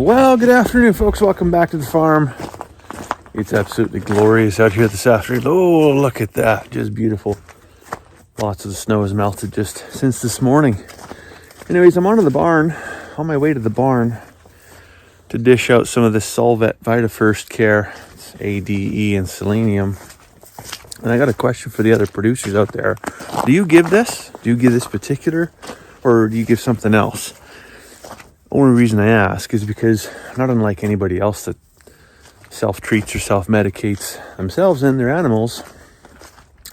Well, good afternoon, folks. Welcome back to the farm. It's absolutely glorious out here this afternoon. Oh, look at that. Just beautiful. Lots of the snow has melted just since this morning. Anyways, I'm on my way to the barn to dish out some of this Solvet VitaFirst Care. It's ADE and selenium. And I got a question for the other producers out there. Do you give this? Do you give this particular? Or do you give something else? The only reason I ask is because, not unlike anybody else that self-treats or self-medicates themselves and their animals,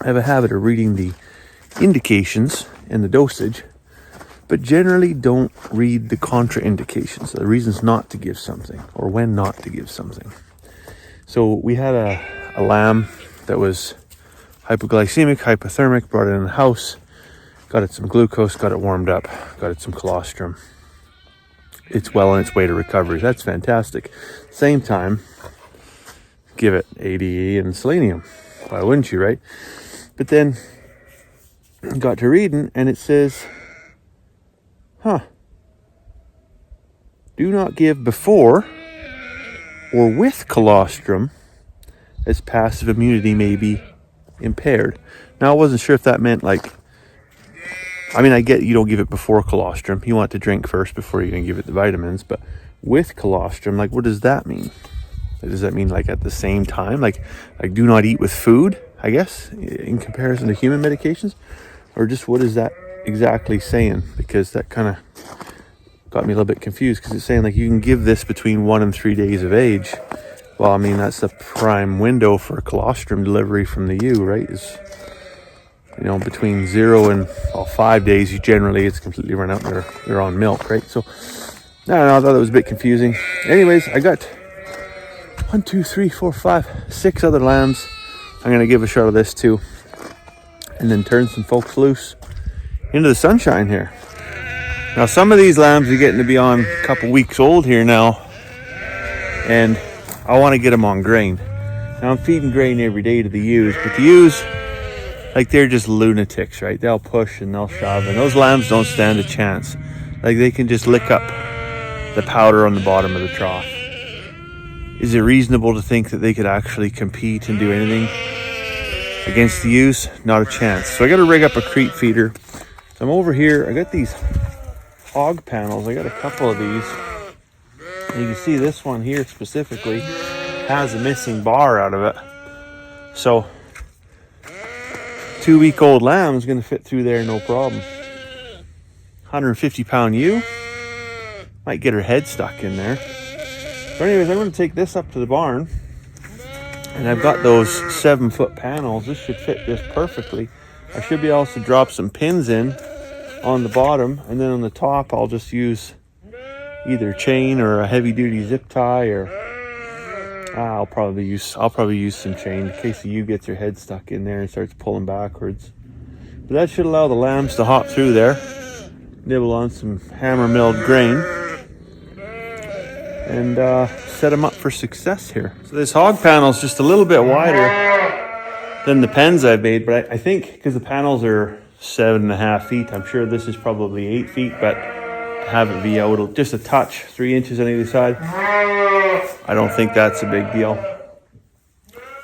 I have a habit of reading the indications and the dosage, but generally don't read the contraindications, the reasons not to give something or when not to give something. So we had a lamb that was hypoglycemic, hypothermic, brought it in the house, got it some glucose, got it warmed up, got it some colostrum. It's well on its way to recovery. That's fantastic. Same time, give it ADE and selenium. Why wouldn't you, right? But then got to reading and it says, do not give before or with colostrum, as passive immunity may be impaired. Now, I wasn't sure if that meant I get you don't give it before colostrum. You want to drink first before you can give it the vitamins. But with colostrum, what does that mean? Does that mean at the same time? Like do not eat with food, I guess, in comparison to human medications? Or just what is that exactly saying? Because that kind of got me a little bit confused, because it's saying you can give this between 1 and 3 days of age. Well, that's the prime window for colostrum delivery from the ewe, right? Is between 0 and 5 days, it's completely run out and they're on milk, right? So, I don't know, I thought that was a bit confusing. Anyways, I got 1, 2, 3, 4, 5, 6 other lambs. I'm going to give a shot of this too. And then turn some folks loose into the sunshine here. Now, some of these lambs are getting to be on a couple weeks old here now. And I want to get them on grain. Now, I'm feeding grain every day to the ewes, but the ewes, they're just lunatics, right? They'll push and they'll shove, and those lambs don't stand a chance. They can just lick up the powder on the bottom of the trough. Is it reasonable to think that they could actually compete and do anything against the ewes? Not a chance. So I got to rig up a creep feeder. So I'm over here. I got these hog panels. I got a couple of these. And you can see this one here specifically has a missing bar out of it. So 2-week-old lamb is going to fit through there no problem. 150-pound ewe might get her head stuck in there. So anyways, I'm going to take this up to the barn, and I've got those 7-foot panels. This should fit just perfectly. I should be able to drop some pins in on the bottom, and then on the top I'll just use either chain or a heavy-duty zip tie, or I'll probably use some chain in case the ewe gets her head stuck in there and starts pulling backwards. But that should allow the lambs to hop through there, nibble on some hammer milled grain, and set them up for success here. So this hog panel is just a little bit wider than the pens I've made, but I think because the panels are 7.5 feet, I'm sure this is probably 8 feet, but to have it be out just a touch, 3 inches on either side, I don't think that's a big deal.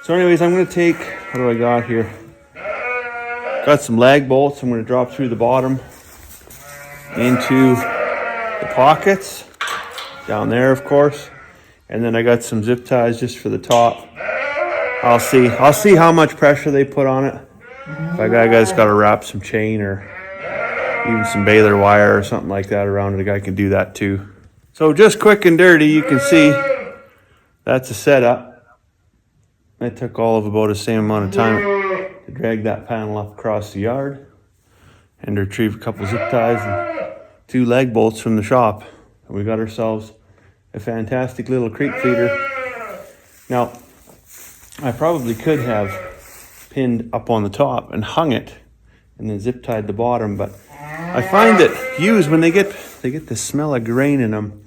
So anyways, I'm going to take, what do I got here? Got some lag bolts. I'm going to drop through the bottom into the pockets, down there of course. And then I got some zip ties just for the top. I'll see how much pressure they put on it. If I guys got to wrap some chain or even some baler wire or something like that around it, a guy can do that too. So just quick and dirty, you can see that's a setup. It took all of about the same amount of time to drag that panel up across the yard and retrieve a couple zip ties and 2 leg bolts from the shop. And we got ourselves a fantastic little creep feeder. Now, I probably could have pinned up on the top and hung it and then zip tied the bottom, but I find that ewes, when they get the smell of grain in them,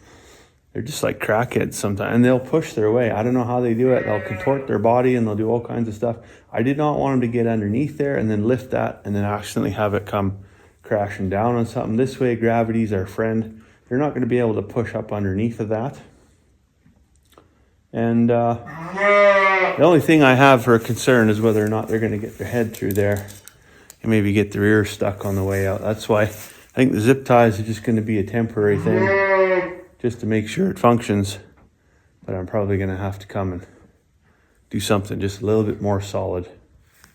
they're just like crackheads sometimes, and they'll push their way. I don't know how they do it. They'll contort their body and they'll do all kinds of stuff. I did not want them to get underneath there and then lift that and then accidentally have it come crashing down on something. This way, gravity's our friend. They're not going to be able to push up underneath of that. And the only thing I have for a concern is whether or not they're going to get their head through there and maybe get their ears stuck on the way out. That's why I think the zip ties are just going to be a temporary thing, just to make sure it functions. But I'm probably going to have to come and do something just a little bit more solid.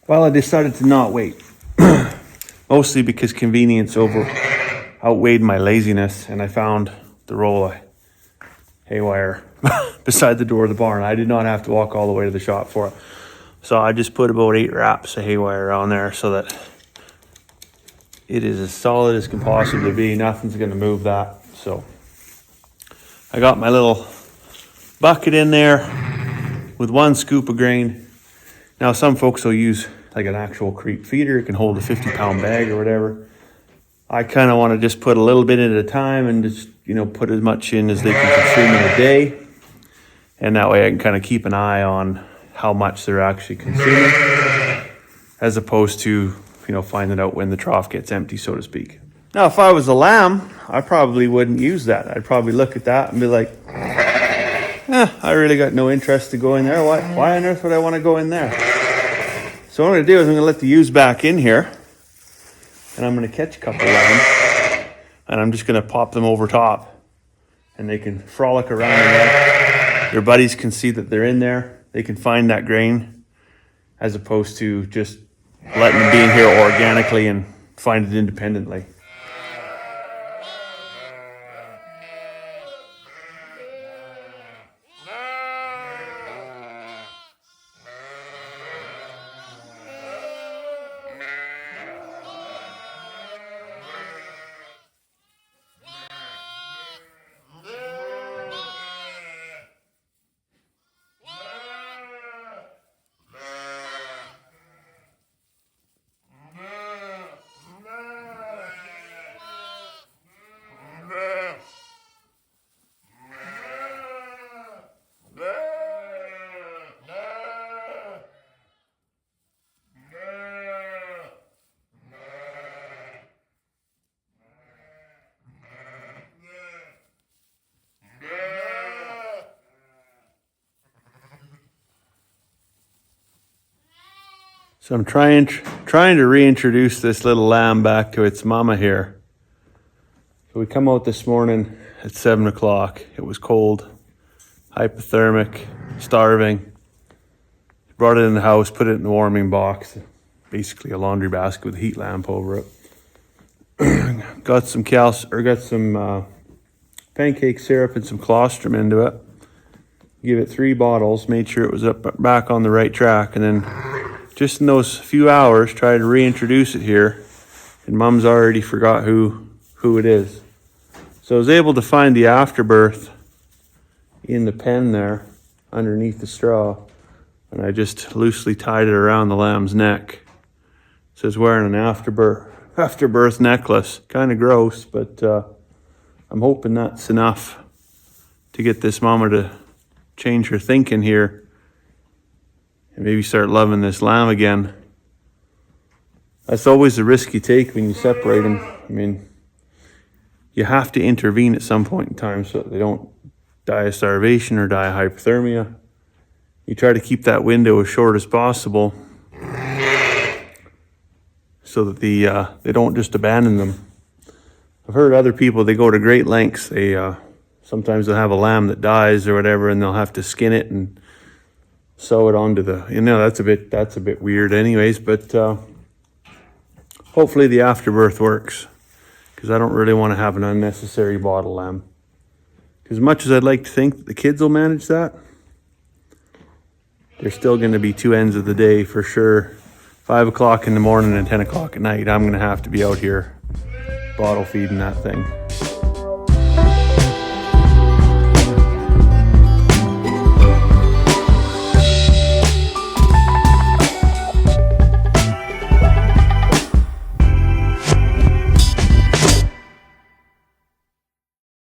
Well, I decided to not wait, mostly because convenience outweighed my laziness, and I found the roll of hay wire beside the door of the barn. I did not have to walk all the way to the shop for it. So I just put about 8 wraps of hay wire on there so that it is as solid as can possibly be. Nothing's going to move that. So I got my little bucket in there with 1 scoop of grain. Now some folks will use like an actual creep feeder. It can hold a 50-pound bag or whatever. I kind of want to just put a little bit in at a time and just, put as much in as they can consume in a day. And that way I can kind of keep an eye on how much they're actually consuming, as opposed to, finding out when the trough gets empty, so to speak. Now, if I was a lamb, I probably wouldn't use that. I'd probably look at that and be like, I really got no interest to go in there. Why on earth would I want to go in there? So what I'm going to do is I'm going to let the ewes back in here, and I'm going to catch a couple lambs, and I'm just going to pop them over top, and they can frolic around in there. Their buddies can see that they're in there. They can find that grain, as opposed to just letting them be in here organically and find it independently. So I'm trying to reintroduce this little lamb back to its mama here. So we come out this morning at 7 o'clock. It was cold, hypothermic, starving. Brought it in the house, put it in the warming box, basically a laundry basket with a heat lamp over it. got some pancake syrup and some colostrum into it. Give it 3 bottles, made sure it was back on the right track, and then just in those few hours, try to reintroduce it here, and Mom's already forgot who it is. So I was able to find the afterbirth in the pen there, underneath the straw, and I just loosely tied it around the lamb's neck. So it's wearing an afterbirth necklace. Kind of gross, but I'm hoping that's enough to get this mama to change her thinking here and maybe start loving this lamb again. That's always the risk you take when you separate them. I mean, you have to intervene at some point in time so that they don't die of starvation or die of hypothermia. You try to keep that window as short as possible so that they don't just abandon them. I've heard other people, they go to great lengths. Sometimes they'll have a lamb that dies or whatever, and they'll have to skin it and sew it onto that's a bit weird anyways, but hopefully the afterbirth works, because I don't really want to have an unnecessary bottle lamb. As much as I'd like to think that the kids will manage that, there's still going to be 2 ends of the day for sure. 5 o'clock in the morning and 10 o'clock at night, I'm going to have to be out here bottle feeding that thing.